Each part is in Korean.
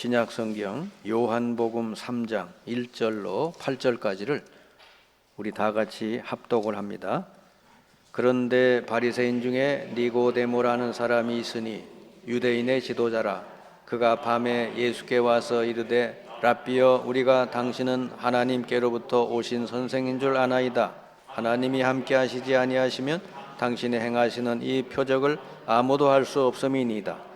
신약성경 요한복음 3장 1절로 8절까지를 우리 다 같이 합독을 합니다. 그런데 바리새인 중에 니고데모라는 사람이 있으니 유대인의 지도자라. 그가 밤에 예수께 와서 이르되 랍비여, 우리가 당신은 하나님께로부터 오신 선생인 줄 아나이다. 하나님이 함께 하시지 아니하시면 당신이 행하시는 이 표적을 아무도 할 수 없음이니이다.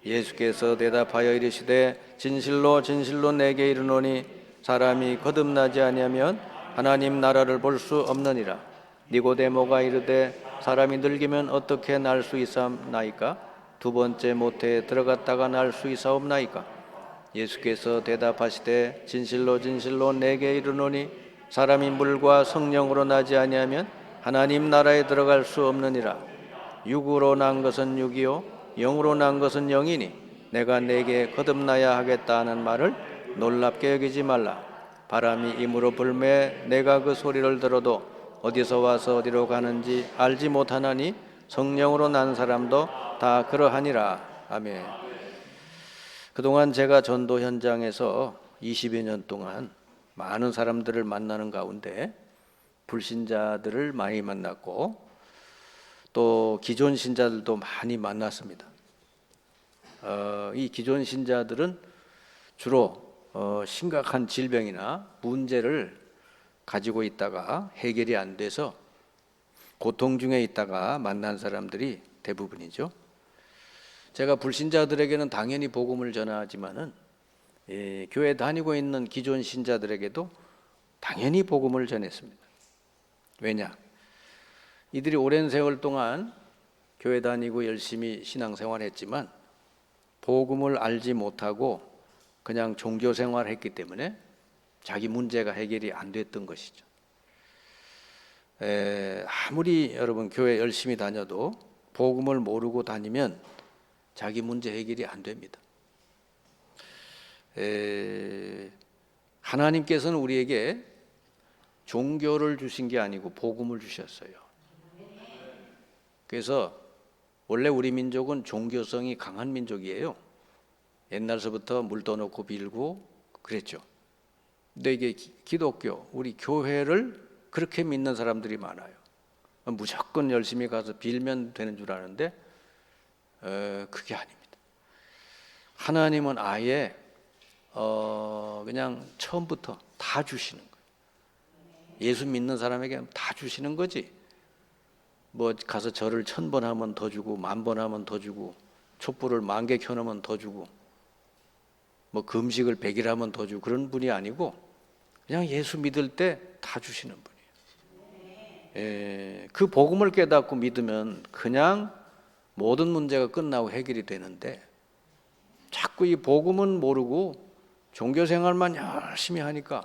예수께서 대답하여 이르시되 진실로 진실로 내게 이르노니 사람이 거듭나지 아니하면 하나님 나라를 볼 수 없느니라. 니고데모가 이르되 사람이 늙으면 어떻게 날 수 있사옵나이까? 두 번째 모태에 들어갔다가 날 수 있사옵나이까? 예수께서 대답하시되 진실로 진실로 내게 이르노니 사람이 물과 성령으로 나지 아니하면 하나님 나라에 들어갈 수 없느니라. 육으로 난 것은 육이요 영으로 난 것은 영이니 내가 내게 거듭나야 하겠다 하는 말을 놀랍게 여기지 말라. 바람이 임으로 불매 내가 그 소리를 들어도 어디서 와서 어디로 가는지 알지 못하나니 성령으로 난 사람도 다 그러하니라. 아멘. 그동안 제가 전도 현장에서 20여 년 동안 많은 사람들을 만나는 가운데 불신자들을 많이 만났고 또 기존 신자들도 많이 만났습니다. 이 기존 신자들은 주로 심각한 질병이나 문제를 가지고 있다가 해결이 안 돼서 고통 중에 있다가 만난 사람들이 대부분이죠. 제가 불신자들에게는 당연히 복음을 전하지만은 교회 다니고 있는 기존 신자들에게도 당연히 복음을 전했습니다. 왜냐? 이들이 오랜 세월 동안 교회 다니고 열심히 신앙생활했지만 복음을 알지 못하고 그냥 종교생활을 했기 때문에 자기 문제가 해결이 안 됐던 것이죠. 아무리 여러분 교회 열심히 다녀도 복음을 모르고 다니면 자기 문제 해결이 안 됩니다. 하나님께서는 우리에게 종교를 주신 게 아니고 복음을 주셨어요. 그래서 원래 우리 민족은 종교성이 강한 민족이에요. 옛날서부터 물 떠놓고 빌고 그랬죠. 근데 이게 기독교, 우리 교회를 그렇게 믿는 사람들이 많아요. 무조건 열심히 가서 빌면 되는 줄 아는데 그게 아닙니다. 하나님은 아예 그냥 처음부터 다 주시는 거예요. 예수 믿는 사람에게 다 주시는 거지. 뭐 가서 절을 1000번 하면 더 주고 10,000번 하면 더 주고 촛불을 10,000개 켜놓으면 더 주고 뭐 금식을 100일 하면 더 주고 그런 분이 아니고 그냥 예수 믿을 때 다 주시는 분이에요. 그 복음을 깨닫고 믿으면 그냥 모든 문제가 끝나고 해결이 되는데 자꾸 이 복음은 모르고 종교생활만 열심히 하니까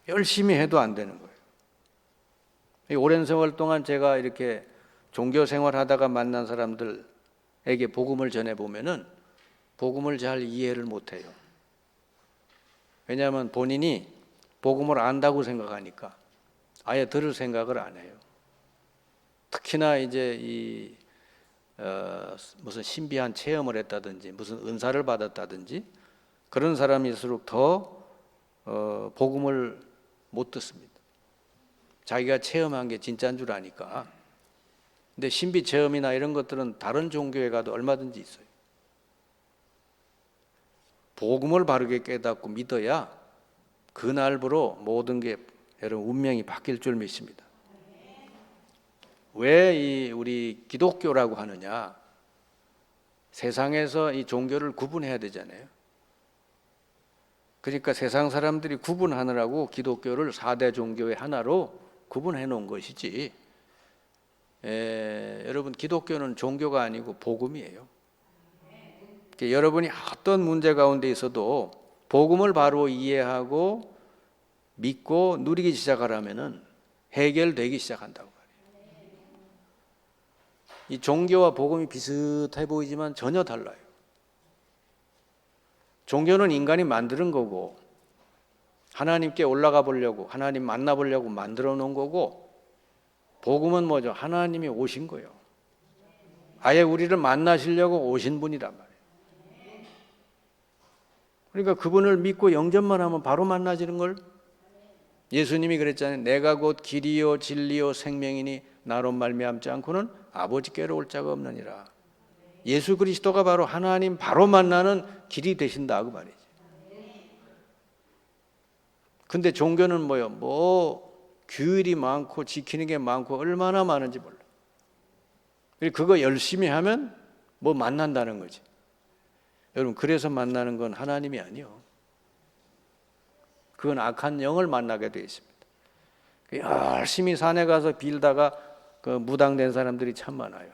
열심히 해도 안 되는 거예요. 오랜 세월 동안 제가 이렇게 종교생활 하다가 만난 사람들에게 복음을 전해보면은 복음을 잘 이해를 못해요. 왜냐하면 본인이 복음을 안다고 생각하니까 아예 들을 생각을 안 해요. 특히나 이제 무슨 신비한 체험을 했다든지 무슨 은사를 받았다든지 그런 사람일수록 더 복음을 못 듣습니다. 자기가 체험한 게 진짜인 줄 아니까. 근데 신비 체험이나 이런 것들은 다른 종교에 가도 얼마든지 있어요. 복음을 바르게 깨닫고 믿어야 그날부로 모든 게 여러분 운명이 바뀔 줄 믿습니다. 왜 우리 기독교라고 하느냐? 세상에서 이 종교를 구분해야 되잖아요. 그러니까 세상 사람들이 구분하느라고 기독교를 4대 종교의 하나로 구분해 놓은 것이지. 여러분 기독교는 종교가 아니고 복음이에요. 여러분이 어떤 문제 가운데 있어도 복음을 바로 이해하고 믿고 누리기 시작하려면은 해결되기 시작한다고 말이에요. 이 종교와 복음이 비슷해 보이지만 전혀 달라요. 종교는 인간이 만드는 거고 하나님께 올라가 보려고 하나님 만나 보려고 만들어 놓은 거고 복음은 뭐죠? 하나님이 오신 거예요. 아예 우리를 만나시려고 오신 분이란 말이에요. 그러니까 그분을 믿고 영접만 하면 바로 만나지는 걸. 예수님이 그랬잖아요. 내가 곧 길이요 진리요 생명이니 나로 말미암지 않고는 아버지께로 올 자가 없느니라. 예수 그리스도가 바로 하나님 바로 만나는 길이 되신다 그 말이지. 근데 종교는 뭐요? 규율이 많고 지키는 게 많고 얼마나 많은지 몰라. 그거 열심히 하면 만난다는 거지. 여러분, 그래서 만나는 건 하나님이 아니요. 그건 악한 영을 만나게 되어 있습니다. 열심히 산에 가서 빌다가 무당된 사람들이 참 많아요.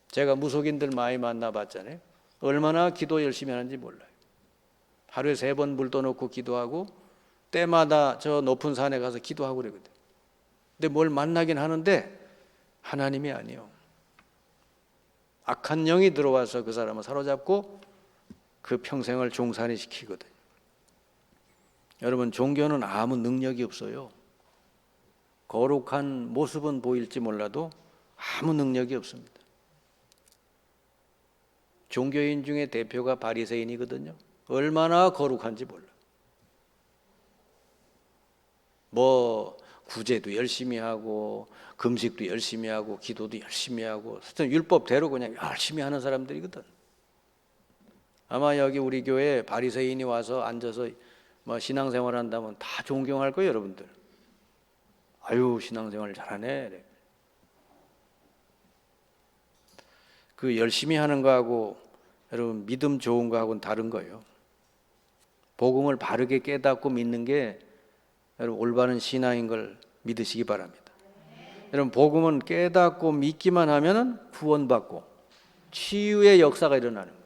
제가 무속인들 많이 만나봤잖아요. 얼마나 기도 열심히 하는지 몰라요. 하루에 3번 물 떠놓고 기도하고 때마다 저 높은 산에 가서 기도하고 그러거든. 근데 뭘 만나긴 하는데 하나님이 아니요. 악한 영이 들어와서 그 사람을 사로잡고 그 평생을 종살이 시키거든. 여러분, 종교는 아무 능력이 없어요. 거룩한 모습은 보일지 몰라도 아무 능력이 없습니다. 종교인 중에 대표가 바리새인이거든요. 얼마나 거룩한지 몰라. 구제도 열심히 하고 금식도 열심히 하고 기도도 열심히 하고 율법대로 그냥 열심히 하는 사람들이거든. 아마 여기 우리 교회에 바리새인이 와서 앉아서 신앙생활 한다면 다 존경할 거예요, 여러분들. 아유, 신앙생활 잘하네. 그 열심히 하는 거하고 여러분 믿음 좋은 거하고는 다른 거예요. 복음을 바르게 깨닫고 믿는 게 여러분 올바른 신앙인 걸 믿으시기 바랍니다. 여러분, 복음은 깨닫고 믿기만 하면은 구원받고 치유의 역사가 일어나는 거예요.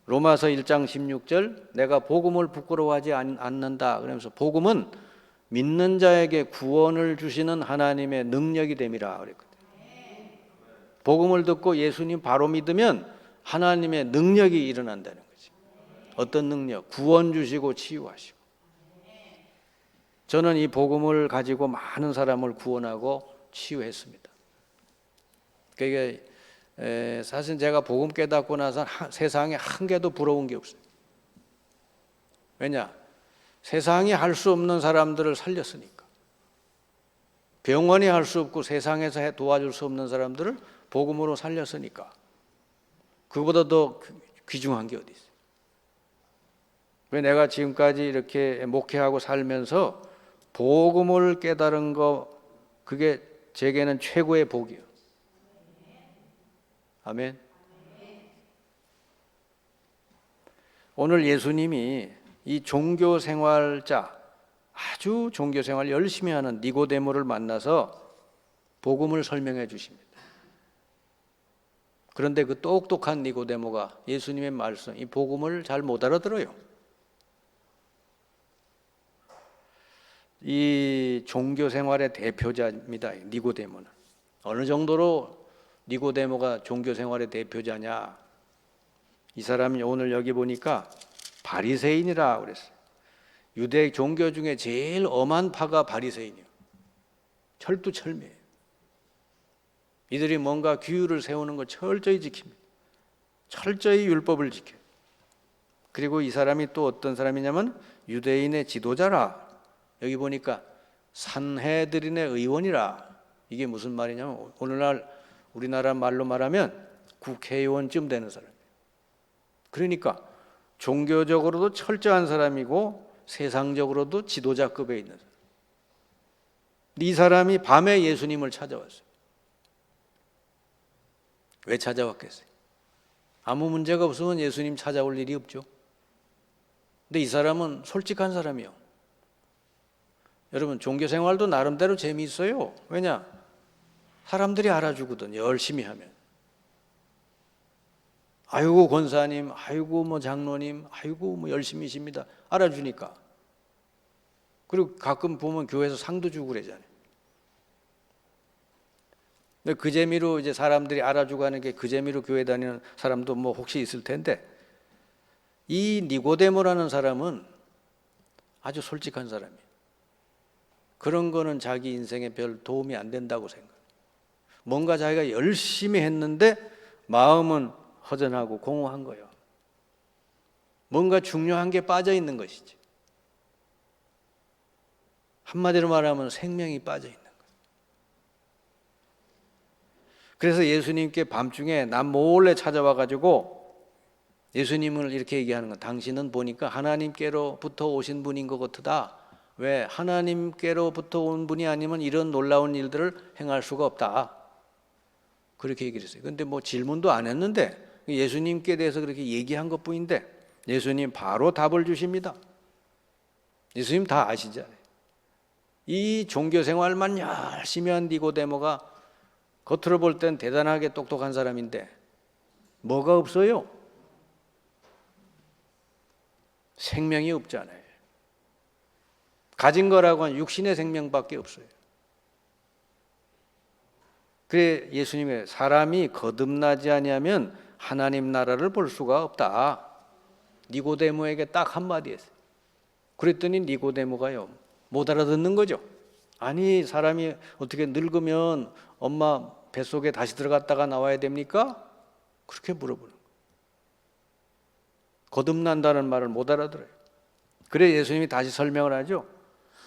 로마서 1장 16절 내가 복음을 부끄러워하지 않는다 그러면서 복음은 믿는 자에게 구원을 주시는 하나님의 능력이 됨이라 그랬거든요. 복음을 듣고 예수님 바로 믿으면 하나님의 능력이 일어난다는 거지. 어떤 능력? 구원 주시고 치유하시고. 저는 이 복음을 가지고 많은 사람을 구원하고 치유했습니다. 그러니까 사실 제가 복음 깨닫고 나서 세상에 한 개도 부러운 게 없어요. 왜냐? 세상이 할 수 없는 사람들을 살렸으니까. 병원이 할 수 없고 세상에서 도와줄 수 없는 사람들을 복음으로 살렸으니까. 그보다 더 귀중한 게 어디 있어요? 왜 내가 지금까지 이렇게 목회하고 살면서 복음을 깨달은 거, 그게 제게는 최고의 복이에요. 아멘. 오늘 예수님이 이 종교 생활자, 아주 종교 생활 열심히 하는 니고데모를 만나서 복음을 설명해 주십니다. 그런데 그 똑똑한 니고데모가 예수님의 말씀, 이 복음을 잘 못 알아들어요. 이 종교 생활의 대표자입니다. 니고데모는. 어느 정도로 니고데모가 종교 생활의 대표자냐? 이 사람이 오늘 여기 보니까 바리새인이라 그랬어요. 유대 종교 중에 제일 엄한 파가 바리새인이에요. 철두철미해요. 이들이 뭔가 규율을 세우는 걸 철저히 지킵니다. 철저히 율법을 지켜요. 그리고 이 사람이 또 어떤 사람이냐면 유대인의 지도자라. 여기 보니까 산헤드린의 의원이라. 이게 무슨 말이냐면 오늘날 우리나라 말로 말하면 국회의원쯤 되는 사람이에요. 그러니까 종교적으로도 철저한 사람이고 세상적으로도 지도자급에 있는 사람. 이 사람이 밤에 예수님을 찾아왔어요. 왜 찾아왔겠어요? 아무 문제가 없으면 예수님 찾아올 일이 없죠. 근데 이 사람은 솔직한 사람이요. 여러분, 종교 생활도 나름대로 재미있어요. 왜냐? 사람들이 알아주거든, 열심히 하면. 아이고 권사님, 아이고 장로님, 아이고 열심히십니다. 알아주니까. 그리고 가끔 보면 교회에서 상도 주고 그러잖아요. 근데 그 재미로 이제 사람들이 알아주고 하는 게 그 재미로 교회 다니는 사람도 혹시 있을 텐데, 이 니고데모라는 사람은 아주 솔직한 사람이에요. 그런 거는 자기 인생에 별 도움이 안 된다고 생각해요. 뭔가 자기가 열심히 했는데 마음은 허전하고 공허한 거예요. 뭔가 중요한 게 빠져 있는 것이지. 한마디로 말하면 생명이 빠져 있는 거예요. 그래서 예수님께 밤중에 남 몰래 찾아와 가지고 예수님을 이렇게 얘기하는 거. 당신은 보니까 하나님께로부터 오신 분인 것 같다. 왜? 하나님께로부터 온 분이 아니면 이런 놀라운 일들을 행할 수가 없다. 그렇게 얘기를 했어요. 근데 뭐 질문도 안 했는데 예수님께 대해서 그렇게 얘기한 것뿐인데 예수님 바로 답을 주십니다. 예수님 다 아시잖아요. 이 종교 생활만 열심히 한 니고데모가 겉으로 볼 땐 대단하게 똑똑한 사람인데 뭐가 없어요? 생명이 없잖아요. 가진 거라고 한 육신의 생명밖에 없어요. 그래 예수님의 사람이 거듭나지 아니하면 하나님 나라를 볼 수가 없다. 니고데모에게 딱 한마디 했어요. 그랬더니 니고데모가요 못 알아듣는 거죠. 아니 사람이 어떻게 늙으면 엄마 뱃속에 다시 들어갔다가 나와야 됩니까? 그렇게 물어보는 거예요. 거듭난다는 말을 못 알아들어요. 그래 예수님이 다시 설명을 하죠.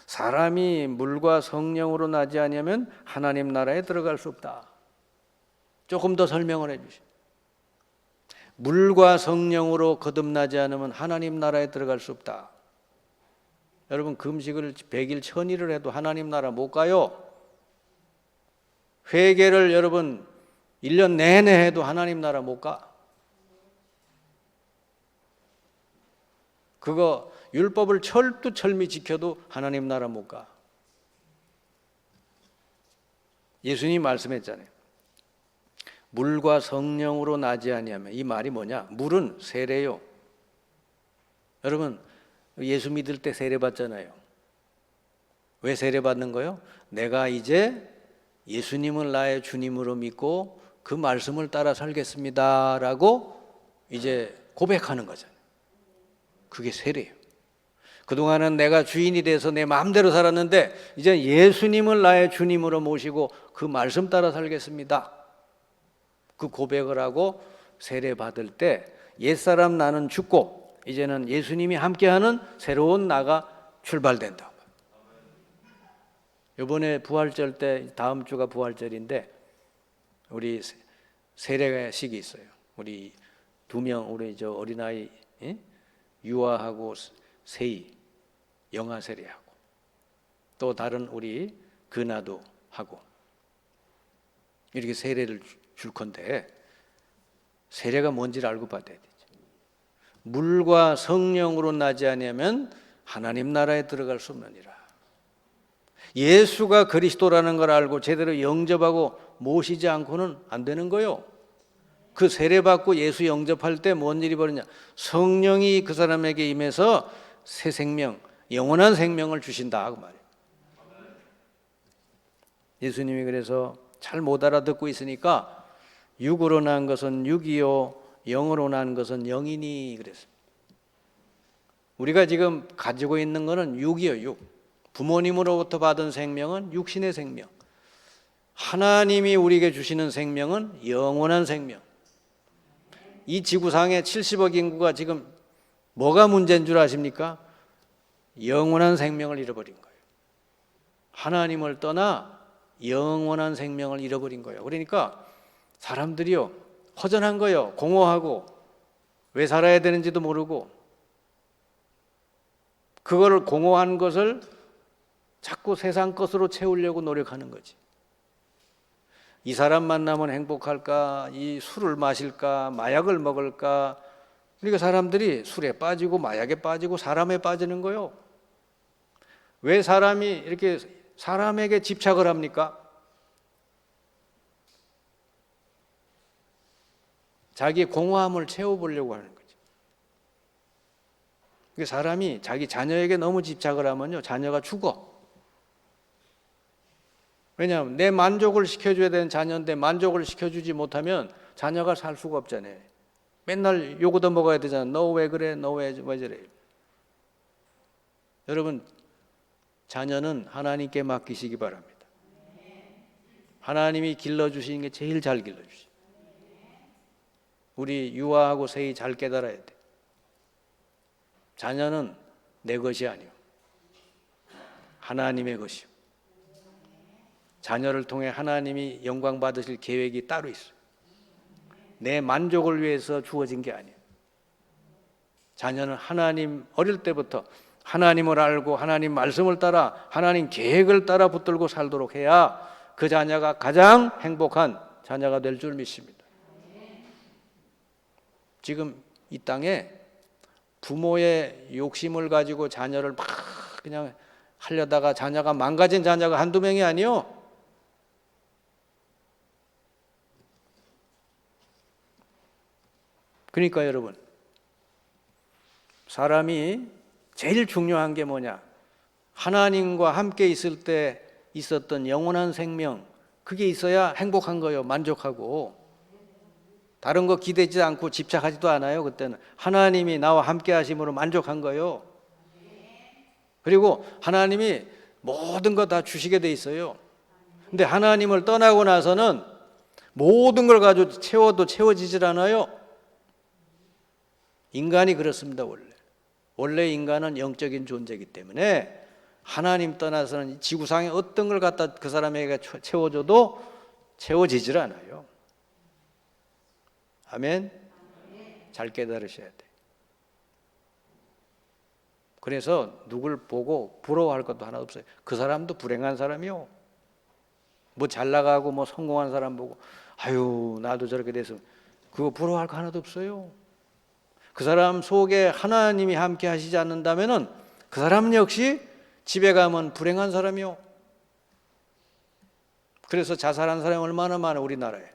사람이 물과 성령으로 나지 아니하면 하나님 나라에 들어갈 수 없다. 조금 더 설명을 해 주시죠. 물과 성령으로 거듭나지 않으면 하나님 나라에 들어갈 수 없다. 여러분 금식을 100일 1000일을 해도 하나님 나라 못 가요. 회개를 여러분 1년 내내 해도 하나님 나라 못 가. 그거 율법을 철두철미 지켜도 하나님 나라 못 가. 예수님이 말씀했잖아요. 물과 성령으로 나지 아니하면 이 말이 뭐냐? 물은 세례요. 여러분 예수 믿을 때 세례 받잖아요. 왜 세례 받는 거요? 내가 이제 예수님을 나의 주님으로 믿고 그 말씀을 따라 살겠습니다라고 이제 고백하는 거잖아요. 그게 세례예요. 그동안은 내가 주인이 돼서 내 마음대로 살았는데 이제 예수님을 나의 주님으로 모시고 그 말씀 따라 살겠습니다. 그 고백을 하고 세례 받을 때 옛사람 나는 죽고 이제는 예수님이 함께하는 새로운 나가 출발된다. 이번에 부활절 때 다음 주가 부활절인데 우리 세례식이 있어요. 우리 2명 우리 저 어린아이 유아하고 세이 영아 세례하고 또 다른 우리 근아도 하고 이렇게 세례를 줄 건데 세례가 뭔지를 알고 받아야 되죠. 물과 성령으로 나지 아니하면 하나님 나라에 들어갈 수 없느니라. 예수가 그리스도라는 걸 알고 제대로 영접하고 모시지 않고는 안 되는 거요. 그 세례받고 예수 영접할 때 뭔 일이 벌어지냐? 성령이 그 사람에게 임해서 새 생명, 영원한 생명을 주신다 그 말이에요. 예수님이 그래서 잘 못 알아듣고 있으니까 육으로 난 것은 육이요 영으로 난 것은 영이니 그랬습니다. 우리가 지금 가지고 있는 것은 육이요 육. 부모님으로부터 받은 생명은 육신의 생명. 하나님이 우리에게 주시는 생명은 영원한 생명. 이 지구상에 70억 인구가 지금 뭐가 문제인 줄 아십니까? 영원한 생명을 잃어버린 거예요. 하나님을 떠나 영원한 생명을 잃어버린 거예요. 그러니까 사람들이요 허전한 거예요. 공허하고 왜 살아야 되는지도 모르고 그거를 공허한 것을 자꾸 세상 것으로 채우려고 노력하는 거지. 이 사람 만나면 행복할까? 이 술을 마실까? 마약을 먹을까? 그러니까 사람들이 술에 빠지고 마약에 빠지고 사람에 빠지는 거요. 왜 사람이 이렇게 사람에게 집착을 합니까? 자기 공허함을 채워보려고 하는 거지. 그러니까 사람이 자기 자녀에게 너무 집착을 하면요, 자녀가 죽어. 왜냐하면 내 만족을 시켜줘야 되는 자녀인데 만족을 시켜주지 못하면 자녀가 살 수가 없잖아요. 맨날 욕 얻어 먹어야 되잖아. 너 왜 그래? 너 왜 저래? 여러분 자녀는 하나님께 맡기시기 바랍니다. 하나님이 길러주시는 게 제일 잘 길러주시. 우리 유아하고 세이 잘 깨달아야 돼. 자녀는 내 것이 아니요 하나님의 것이요. 자녀를 통해 하나님이 영광 받으실 계획이 따로 있어요. 내 만족을 위해서 주어진 게 아니에요. 자녀는 하나님 어릴 때부터 하나님을 알고 하나님 말씀을 따라 하나님 계획을 따라 붙들고 살도록 해야 그 자녀가 가장 행복한 자녀가 될 줄 믿습니다. 지금 이 땅에 부모의 욕심을 가지고 자녀를 막 그냥 하려다가 자녀가 망가진 자녀가 한두 명이 아니요. 그러니까 여러분, 사람이 제일 중요한 게 뭐냐? 하나님과 함께 있을 때 있었던 영원한 생명, 그게 있어야 행복한 거예요. 만족하고. 다른 거 기대지 않고 집착하지도 않아요. 그때는 하나님이 나와 함께 하심으로 만족한 거예요. 그리고 하나님이 모든 거 다 주시게 돼 있어요. 근데 하나님을 떠나고 나서는 모든 걸 가지고 채워도 채워지질 않아요. 인간이 그렇습니다. 원래 인간은 영적인 존재이기 때문에 하나님 떠나서는 지구상에 어떤 걸 갖다 그 사람에게 채워줘도 채워지질 않아요. 아멘. 잘 깨달으셔야 돼. 그래서 누굴 보고 부러워할 것도 하나 없어요. 그 사람도 불행한 사람이요. 뭐 잘 나가고 뭐 성공한 사람 보고 아유 나도 저렇게 돼서 그거 부러워할 거 하나도 없어요. 그 사람 속에 하나님이 함께 하시지 않는다면은 그 사람 역시 집에 가면 불행한 사람이요. 그래서 자살한 사람이 얼마나 많아 우리나라에.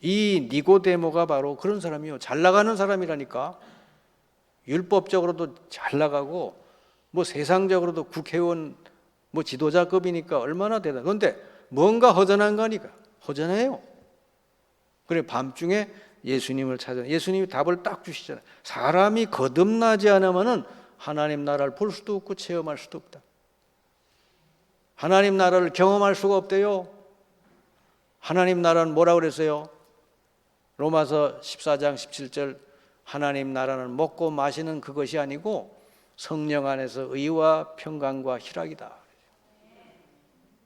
이 니고데모가 바로 그런 사람이요. 잘 나가는 사람이라니까. 율법적으로도 잘 나가고 뭐 세상적으로도 국회의원 뭐 지도자급이니까 얼마나 대단해. 그런데 뭔가 허전한 거니까. 허전해요. 그래 밤중에 예수님을 찾아 예수님이 답을 딱 주시잖아요. 사람이 거듭나지 않으면은 하나님 나라를 볼 수도 없고 체험할 수도 없다. 하나님 나라를 경험할 수가 없대요. 하나님 나라는 뭐라고 그랬어요? 로마서 14장 17절 하나님 나라는 먹고 마시는 그것이 아니고 성령 안에서 의와 평강과 희락이다.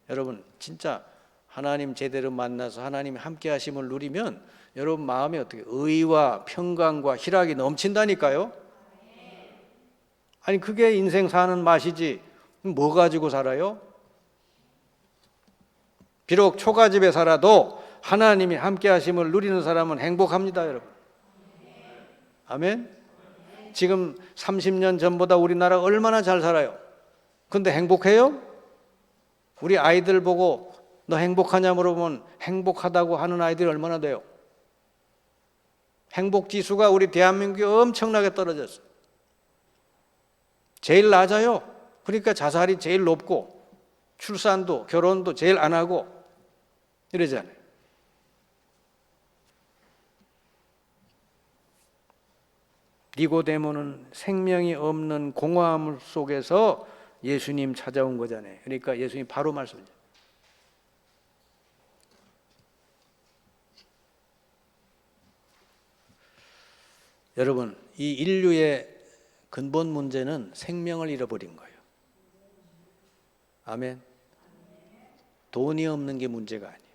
여러분 진짜 하나님 제대로 만나서 하나님이 함께 하심을 누리면 여러분 마음에 어떻게 의와 평강과 희락이 넘친다니까요. 아니 그게 인생 사는 맛이지 뭐 가지고 살아요? 비록 초가집에 살아도 하나님이 함께 하심을 누리는 사람은 행복합니다. 여러분 아멘. 지금 30년 전보다 우리나라 얼마나 잘 살아요. 근데 행복해요? 우리 아이들 보고 너 행복하냐 물어보면 행복하다고 하는 아이들이 얼마나 돼요? 행복 지수가 우리 대한민국이 엄청나게 떨어졌어요. 제일 낮아요. 그러니까 자살이 제일 높고 출산도 결혼도 제일 안 하고 이러잖아요. 니고데모는 생명이 없는 공허함 속에서 예수님 찾아온 거잖아요. 그러니까 예수님 바로 말씀하죠. 여러분, 이 인류의 근본 문제는 생명을 잃어버린 거예요. 아멘. 돈이 없는 게 문제가 아니에요.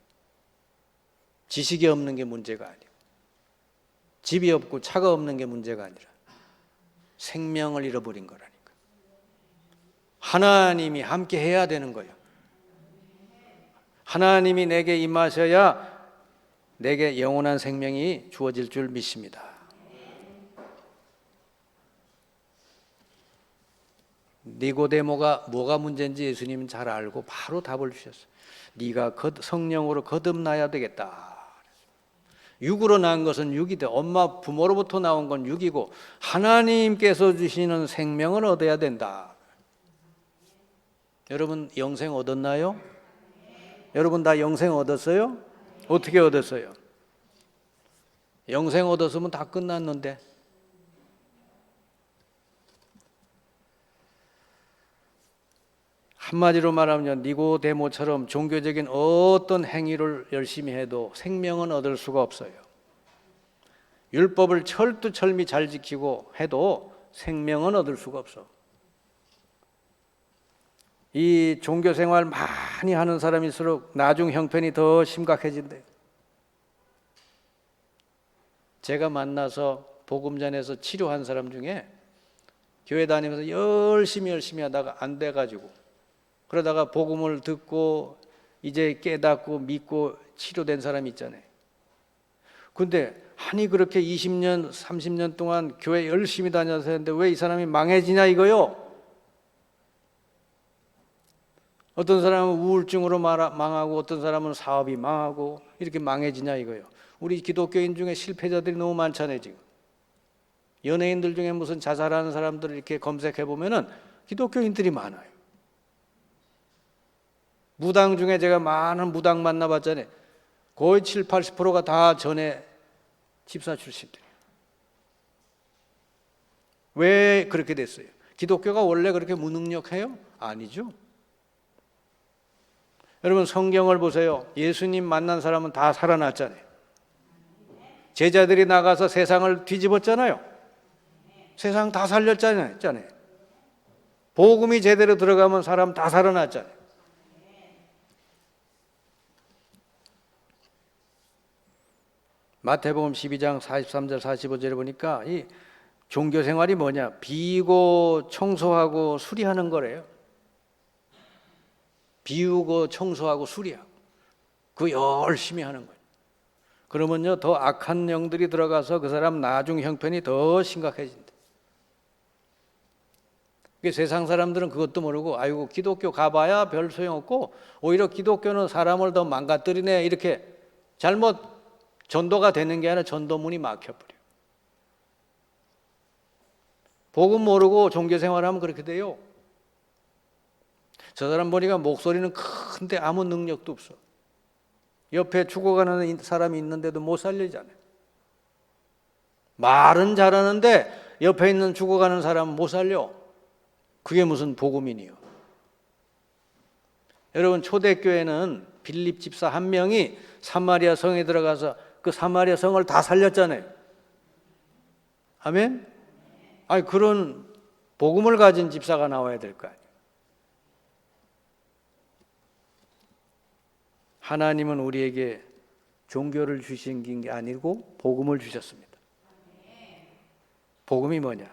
지식이 없는 게 문제가 아니에요. 집이 없고 차가 없는 게 문제가 아니라 생명을 잃어버린 거라니까. 하나님이 함께 해야 되는 거예요. 하나님이 내게 임하셔야 내게 영원한 생명이 주어질 줄 믿습니다. 니고데모가 뭐가 문제인지 예수님은 잘 알고 바로 답을 주셨어요. 네가 성령으로 거듭나야 되겠다. 육으로 난 것은 육이다. 엄마 부모로부터 나온 건 육이고 하나님께서 주시는 생명을 얻어야 된다. 여러분 영생 얻었나요? 여러분 다 영생 얻었어요? 어떻게 얻었어요? 영생 얻었으면 다 끝났는데. 한마디로 말하면 니고데모처럼 종교적인 어떤 행위를 열심히 해도 생명은 얻을 수가 없어요. 율법을 철두철미 잘 지키고 해도 생명은 얻을 수가 없어. 이 종교생활 많이 하는 사람일수록 나중 형편이 더 심각해진대. 제가 만나서 복음 전해서 치료한 사람 중에 교회 다니면서 열심히 하다가 안 돼가지고, 그러다가 복음을 듣고 이제 깨닫고 믿고 치료된 사람이 있잖아요. 근데 아니 그렇게 20년 30년 동안 교회 열심히 다녀서 했는데 왜 이 사람이 망해지냐 이거요. 어떤 사람은 우울증으로 망하고 어떤 사람은 사업이 망하고 이렇게 망해지냐 이거요. 우리 기독교인 중에 실패자들이 너무 많잖아요. 지금 연예인들 중에 무슨 자살하는 사람들을 이렇게 검색해 보면은 기독교인들이 많아요. 무당 중에 제가 많은 무당 만나봤잖아요. 거의 7, 80%가 다 전에 집사 출신들이에요. 왜 그렇게 됐어요? 기독교가 원래 그렇게 무능력해요? 아니죠. 여러분 성경을 보세요. 예수님 만난 사람은 다 살아났잖아요. 제자들이 나가서 세상을 뒤집었잖아요. 세상 다 살렸잖아요. 복음이 제대로 들어가면 사람 다 살아났잖아요. 마태복음 12장 43절 45절에 보니까 이 종교 생활이 뭐냐? 비우고 청소하고 수리하는 거래요. 비우고 청소하고 수리하고 그 열심히 하는 거예요. 그러면요 더 악한 영들이 들어가서 그 사람 나중 형편이 더 심각해진다. 세상 사람들은 그것도 모르고 아이고 기독교 가봐야 별 소용없고 오히려 기독교는 사람을 더 망가뜨리네 이렇게 잘못 전도가 되는 게 아니라 전도문이 막혀버려요. 복음 모르고 종교생활하면 그렇게 돼요. 저 사람 보니까 목소리는 큰데 아무 능력도 없어. 옆에 죽어가는 사람이 있는데도 못 살리잖아요. 말은 잘하는데 옆에 있는 죽어가는 사람은 못 살려. 그게 무슨 복음이니요. 여러분 초대교회는 빌립 집사 한 명이 사마리아 성에 들어가서 그 사마리아 성을 다 살렸잖아요. 아멘? 아니 그런 복음을 가진 집사가 나와야 될 거 아니에요. 하나님은 우리에게 종교를 주신 게 아니고 복음을 주셨습니다. 복음이 뭐냐?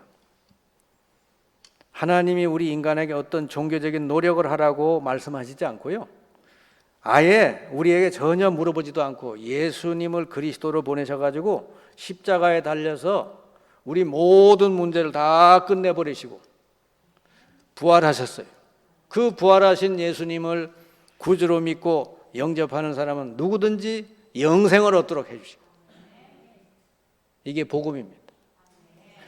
하나님이 우리 인간에게 어떤 종교적인 노력을 하라고 말씀하시지 않고요. 아예 우리에게 전혀 물어보지도 않고 예수님을 그리스도로 보내셔가지고 십자가에 달려서 우리 모든 문제를 다 끝내버리시고 부활하셨어요. 그 부활하신 예수님을 구주로 믿고 영접하는 사람은 누구든지 영생을 얻도록 해주시고, 이게 복음입니다.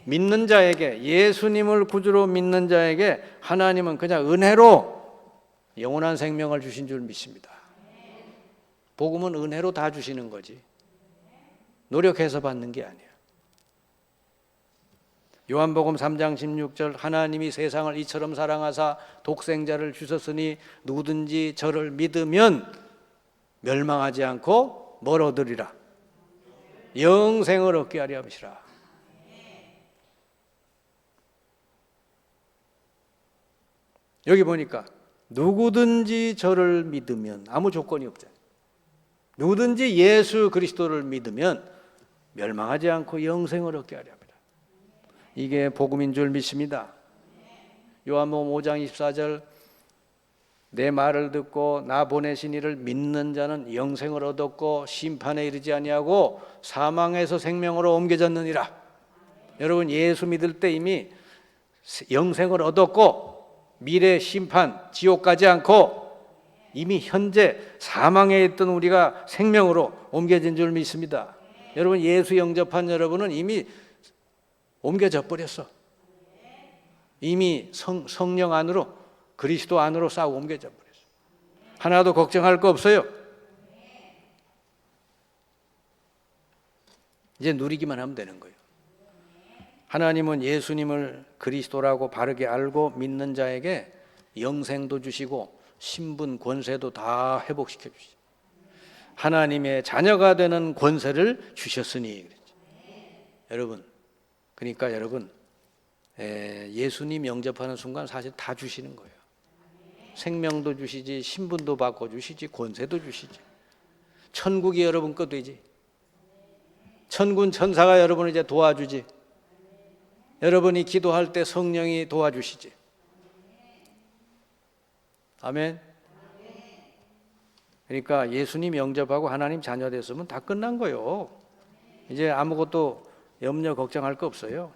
믿는 자에게, 예수님을 구주로 믿는 자에게 하나님은 그냥 은혜로 영원한 생명을 주신 줄 믿습니다. 복음은 은혜로 다 주시는 거지 노력해서 받는 게 아니야. 요한복음 3장 16절 하나님이 세상을 이처럼 사랑하사 독생자를 주셨으니 누구든지 저를 믿으면 멸망하지 않고 뭘 얻으리라? 영생을 얻게 하려 함이시라. 여기 보니까 누구든지 저를 믿으면 아무 조건이 없잖아요. 누구든지 예수 그리스도를 믿으면 멸망하지 않고 영생을 얻게 하려 합니다. 이게 복음인 줄 믿습니다. 요한복음 5장 24절 내 말을 듣고 나 보내신 이를 믿는 자는 영생을 얻었고 심판에 이르지 아니하고 사망에서 생명으로 옮겨졌느니라. 여러분 예수 믿을 때 이미 영생을 얻었고 미래 심판 지옥 가지 않고 이미 현재 사망에 있던 우리가 생명으로 옮겨진 줄 믿습니다. 여러분 예수 영접한 여러분은 이미 옮겨져 버렸어. 이미 성령 안으로 그리스도 안으로 싹 옮겨져 버렸어. 하나도 걱정할 거 없어요. 이제 누리기만 하면 되는 거예요. 하나님은 예수님을 그리스도라고 바르게 알고 믿는 자에게 영생도 주시고 신분 권세도 다 회복시켜 주시죠. 하나님의 자녀가 되는 권세를 주셨으니 그랬죠. 여러분, 그러니까 여러분, 예수님 영접하는 순간 사실 다 주시는 거예요. 생명도 주시지, 신분도 바꿔주시지, 권세도 주시지. 천국이 여러분 거 되지. 천군 천사가 여러분을 이제 도와주지. 여러분이 기도할 때 성령이 도와주시지. 아멘. 그러니까 예수님 영접하고 하나님 자녀 됐으면 다 끝난 거예요. 이제 아무것도 염려 걱정할 거 없어요.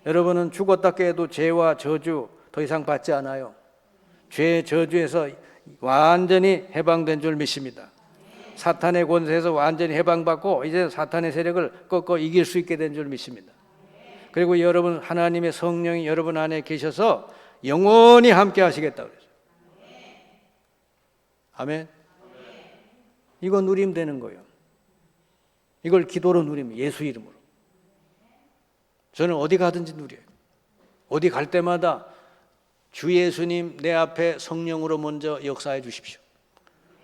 여러분은 죽었다 깨도 죄와 저주 더 이상 받지 않아요. 죄 저주에서 완전히 해방된 줄 믿습니다. 사탄의 권세에서 완전히 해방받고 이제 사탄의 세력을 꺾어 이길 수 있게 된 줄 믿습니다. 그리고 여러분 하나님의 성령이 여러분 안에 계셔서 영원히 함께 하시겠다 그랬어요. 아멘. 이거 누리면 되는 거예요. 이걸 기도로 누리면 예수 이름으로. 저는 어디 가든지 누려요. 어디 갈 때마다 주 예수님 내 앞에 성령으로 먼저 역사해 주십시오.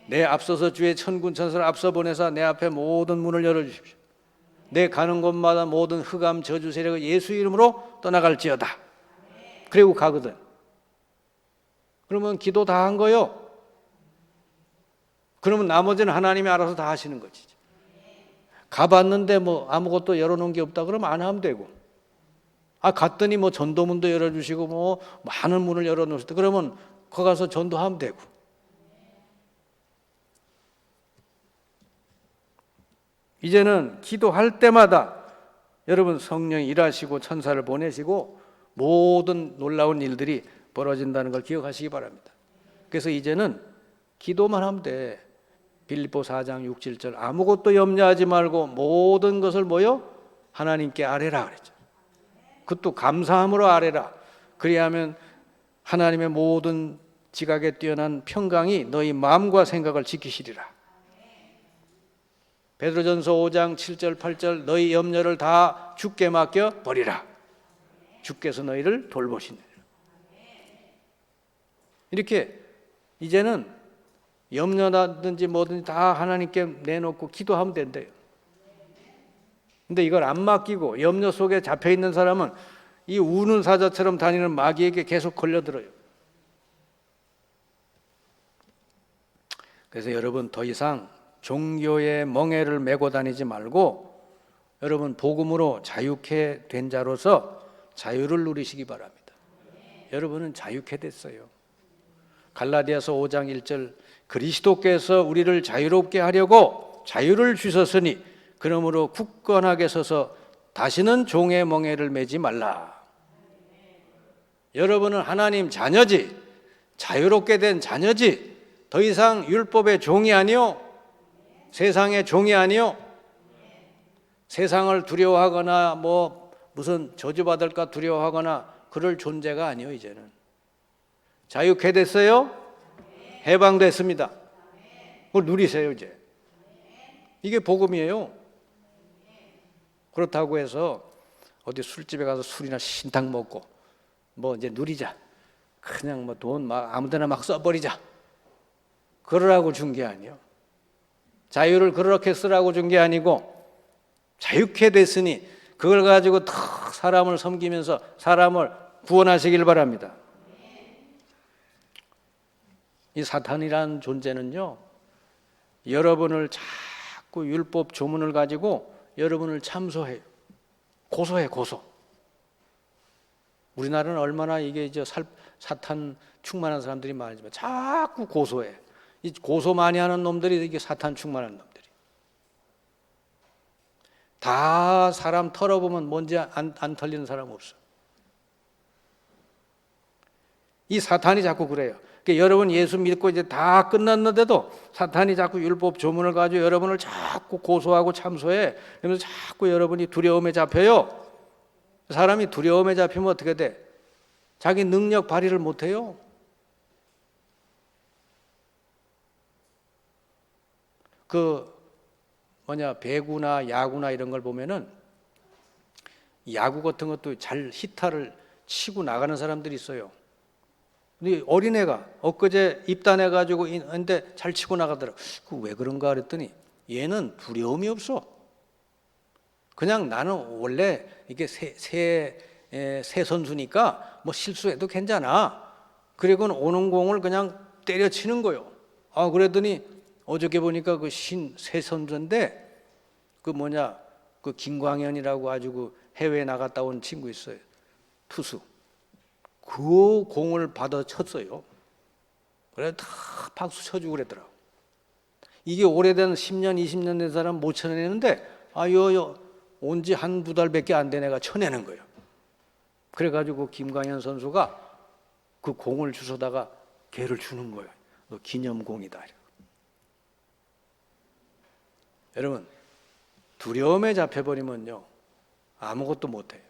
내 앞서서 주의 천군 천사를 앞서 보내사 내 앞에 모든 문을 열어주십시오. 내 가는 곳마다 모든 흑암 저주 세력을 예수 이름으로 떠나갈지어다. 그리고 가거든. 그러면 기도 다 한 거요. 그러면 나머지는 하나님이 알아서 다 하시는 거지. 가봤는데 뭐 아무것도 열어놓은 게 없다 그러면 안 하면 되고, 갔더니 뭐 전도문도 열어주시고 뭐 많은 문을 열어놓으셨다 그러면 거기 가서 전도하면 되고. 이제는 기도할 때마다 여러분 성령이 일하시고 천사를 보내시고 모든 놀라운 일들이 벌어진다는 걸 기억하시기 바랍니다. 그래서 이제는 기도만 하면 돼. 빌립보 4장 6, 7절 아무것도 염려하지 말고 모든 것을 뭐요? 하나님께 아뢰라 그랬죠. 그것도 감사함으로 아뢰라. 그리하면 하나님의 모든 지각에 뛰어난 평강이 너희 마음과 생각을 지키시리라. 베드로전서 5장 7절 8절 너희 염려를 다 주께 맡겨 버리라. 주께서 너희를 돌보시느니라. 이렇게 이제는 염려라든지 뭐든지 다 하나님께 내놓고 기도하면 된대요. 근데 이걸 안 맡기고 염려 속에 잡혀 있는 사람은 이 우는 사자처럼 다니는 마귀에게 계속 걸려들어요. 그래서 여러분 더 이상 종교의 멍에를 메고 다니지 말고 여러분 복음으로 자유케 된 자로서 자유를 누리시기 바랍니다. 여러분은 자유케 됐어요. 갈라디아서 5장 1절 그리스도께서 우리를 자유롭게 하려고 자유를 주셨으니 그러므로 굳건하게 서서 다시는 종의 멍에를 매지 말라. 여러분은 하나님 자녀지, 자유롭게 된 자녀지, 더 이상 율법의 종이 아니요, 세상의 종이 아니요, 세상을 두려워하거나 뭐 무슨 저주받을까 두려워하거나 그럴 존재가 아니요. 이제는 자유케 됐어요. 해방됐습니다. 그걸 누리세요 이제. 이게 복음이에요. 그렇다고 해서 어디 술집에 가서 술이나 신탕 먹고 뭐 이제 누리자, 그냥 뭐 돈 막 아무데나 막 써버리자, 그러라고 준 게 아니에요. 자유를 그렇게 쓰라고 준 게 아니고 자유케 됐으니 그걸 가지고 탁 사람을 섬기면서 사람을 구원하시길 바랍니다. 이 사탄이라는 존재는요, 여러분을 자꾸 율법 조문을 가지고 여러분을 참소해요. 고소해, 고소. 우리나라는 얼마나 이게 이제 사탄 충만한 사람들이 많지만 자꾸 고소해. 이 고소 많이 하는 놈들이 이게 사탄 충만한 놈들이. 다 사람 털어보면 뭔지 안 털리는 사람 없어. 이 사탄이 자꾸 그래요. 그러니까 여러분 예수 믿고 이제 다 끝났는데도 사탄이 자꾸 율법 조문을 가지고 여러분을 자꾸 고소하고 참소해. 그러면서 자꾸 여러분이 두려움에 잡혀요. 사람이 두려움에 잡히면 어떻게 돼? 자기 능력 발휘를 못해요. 배구나 야구나 이런 걸 보면은 야구 같은 것도 잘 히타를 치고 나가는 사람들이 있어요. 근데 어린애가 엊그제 입단해가지고 근데 잘 치고 나가더라고. 그 왜 그런가 그랬더니 얘는 두려움이 없어. 그냥 나는 원래 이게 새 선수니까 뭐 실수해도 괜찮아. 그리고는 오는 공을 그냥 때려치는 거요. 그랬더니 어저께 보니까 그 새 선수인데 그 김광현이라고 아주 그 해외에 나갔다 온 친구 있어요. 투수. 그 공을 받아 쳤어요. 그래 다 박수 쳐주고 그랬더라고. 이게 오래된 10년, 20년 된 사람 못 쳐내는데 온 지 한두 달밖에 안 된 애가 쳐내는 거예요. 그래가지고 김광현 선수가 그 공을 주워다가 걔를 주는 거예요. 너 기념공이다. 여러분, 두려움에 잡혀버리면요 아무것도 못해요.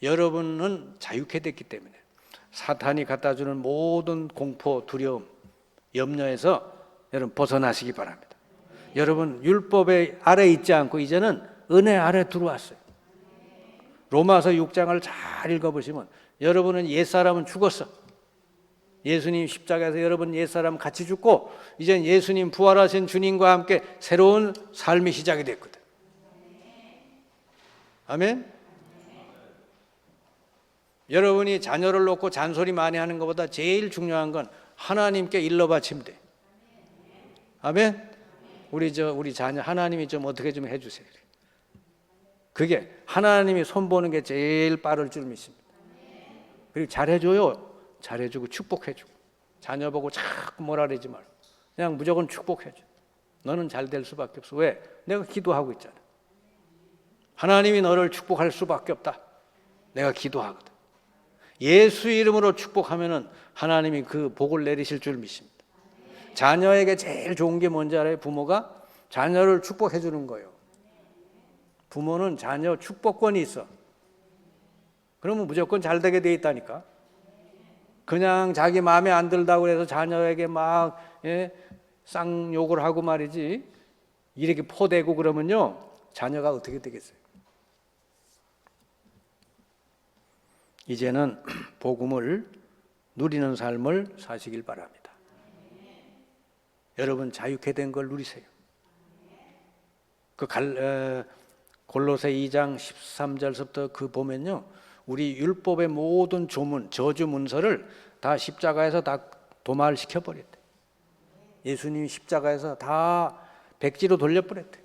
여러분은 자유케 됐기 때문에 사탄이 갖다주는 모든 공포, 두려움, 염려에서 여러분 벗어나시기 바랍니다. 여러분 율법의 아래 있지 않고 이제는 은혜 아래 들어왔어요. 로마서 6장을 잘 읽어보시면 여러분은 옛사람은 죽었어. 예수님 십자가에서 여러분 옛사람 같이 죽고 이제 예수님 부활하신 주님과 함께 새로운 삶이 시작이 됐거든. 아멘. 여러분이 자녀를 놓고 잔소리 많이 하는 것보다 제일 중요한 건 하나님께 일러 바치면 돼. 아멘. 우리 자녀 하나님이 좀 어떻게 좀 해주세요. 그게 하나님이 손보는 게 제일 빠를 줄 믿습니다. 그리고 잘해줘요. 잘해주고 축복해주고 자녀 보고 자꾸 뭐라 그러지 말고 그냥 무조건 축복해줘. 너는 잘 될 수밖에 없어. 왜? 내가 기도하고 있잖아. 하나님이 너를 축복할 수밖에 없다. 내가 기도하거든. 예수 이름으로 축복하면은 하나님이 그 복을 내리실 줄 믿습니다. 자녀에게 제일 좋은 게 뭔지 알아요? 부모가 자녀를 축복해 주는 거예요. 부모는 자녀 축복권이 있어. 그러면 무조건 잘 되게 돼 있다니까. 그냥 자기 마음에 안 들다고 해서 자녀에게 막 쌍욕을 하고 말이지 이렇게 포대고 그러면요 자녀가 어떻게 되겠어요? 이제는 복음을 누리는 삶을 사시길 바랍니다. 여러분 자유케 된 걸 누리세요. 골로새 2장 13절부터 그 보면요 우리 율법의 모든 조문, 저주 문서를 다 십자가에서 다 도말시켜 버렸대. 예수님이 십자가에서 다 백지로 돌려버렸대.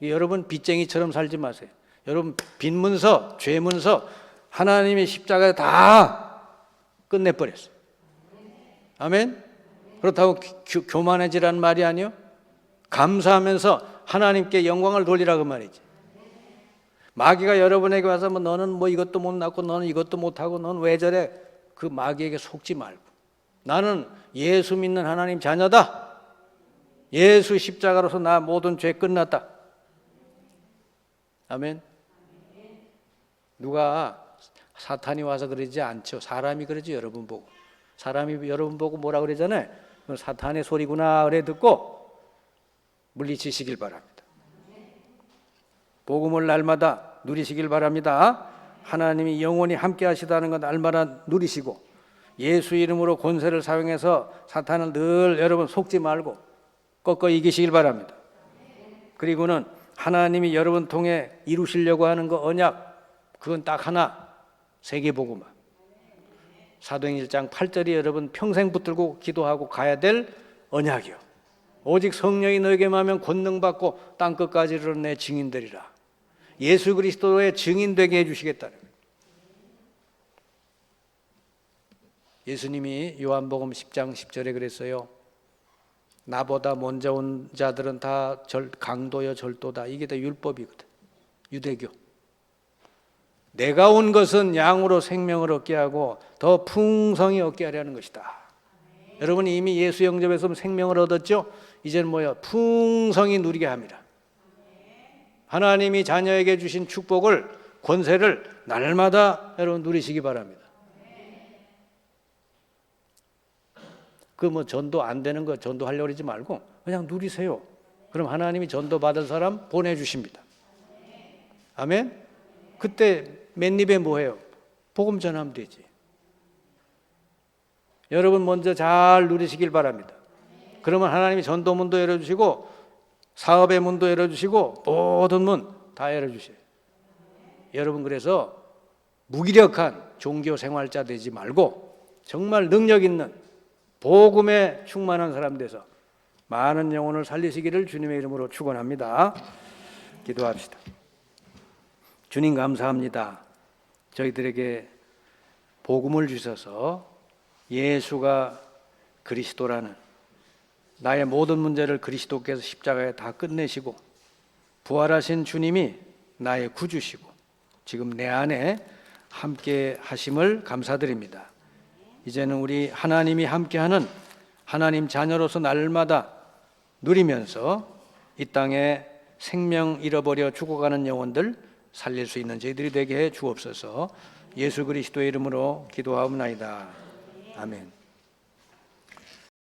여러분 빚쟁이처럼 살지 마세요. 여러분 빚 문서, 죄 문서 하나님이 십자가에 다 끝내버렸어요. 아멘. 그렇다고 교만해지라는 말이 아니요. 감사하면서 하나님께 영광을 돌리라고 말이지. 마귀가 여러분에게 와서 너는 뭐 이것도 못 낳고 너는 이것도 못하고 너는 왜 저래? 그 마귀에게 속지 말고 나는 예수 믿는 하나님 자녀다. 예수 십자가로서 나 모든 죄 끝났다. 아멘. 누가 사탄이 와서 그러지 않죠. 사람이 그러지. 여러분 보고 사람이 여러분 보고 뭐라 그러잖아요. 사탄의 소리구나 그래 듣고 물리치시길 바랍니다. 복음을 날마다 누리시길 바랍니다. 하나님이 영원히 함께 하시다는 것 날마다 누리시고 예수 이름으로 권세를 사용해서 사탄을 늘 여러분 속지 말고 꺾어 이기시길 바랍니다. 그리고는 하나님이 여러분 통해 이루시려고 하는 그 언약 그건 딱 하나 세계복음화. 사도행 1장 8절이 여러분 평생 붙들고 기도하고 가야 될 언약이요. 오직 성령이 너에게만 하면 권능받고 땅끝까지 이르러 내 증인되리라. 예수 그리스도의 증인되게 해주시겠다는 거예요. 예수님이 요한복음 10장 10절에 그랬어요. 나보다 먼저 온 자들은 다 강도여 절도다. 이게 다 율법이거든. 유대교. 내가 온 것은 양으로 생명을 얻게 하고 더 풍성히 얻게 하려는 것이다. 여러분이 이미 예수 영접해서 생명을 얻었죠? 이제는 뭐예요? 풍성히 누리게 합니다. 하나님이 자녀에게 주신 축복을 권세를 날마다 여러분 누리시기 바랍니다. 그 뭐 전도 안 되는 거 전도하려고 그러지 말고 그냥 누리세요. 그럼 하나님이 전도 받은 사람 보내주십니다. 아멘. 그때 맨입에 뭐해요? 복음 전하면 되지. 여러분 먼저 잘 누리시길 바랍니다. 그러면 하나님이 전도문도 열어주시고 사업의 문도 열어주시고 모든 문 다 열어주세요. 여러분, 그래서 무기력한 종교 생활자 되지 말고 정말 능력 있는 복음에 충만한 사람 돼서 많은 영혼을 살리시기를 주님의 이름으로 축원합니다. 기도합시다. 주님, 감사합니다. 저희들에게 복음을 주셔서 예수가 그리스도라는 나의 모든 문제를 그리스도께서 십자가에 다 끝내시고 부활하신 주님이 나의 구주시고 지금 내 안에 함께 하심을 감사드립니다. 이제는 우리 하나님이 함께하는 하나님 자녀로서 날마다 누리면서 이 땅에 생명 잃어버려 죽어가는 영혼들 살릴 수 있는 저희들이 되게 해 주옵소서. 예수 그리스도의 이름으로 기도하옵나이다. 아멘.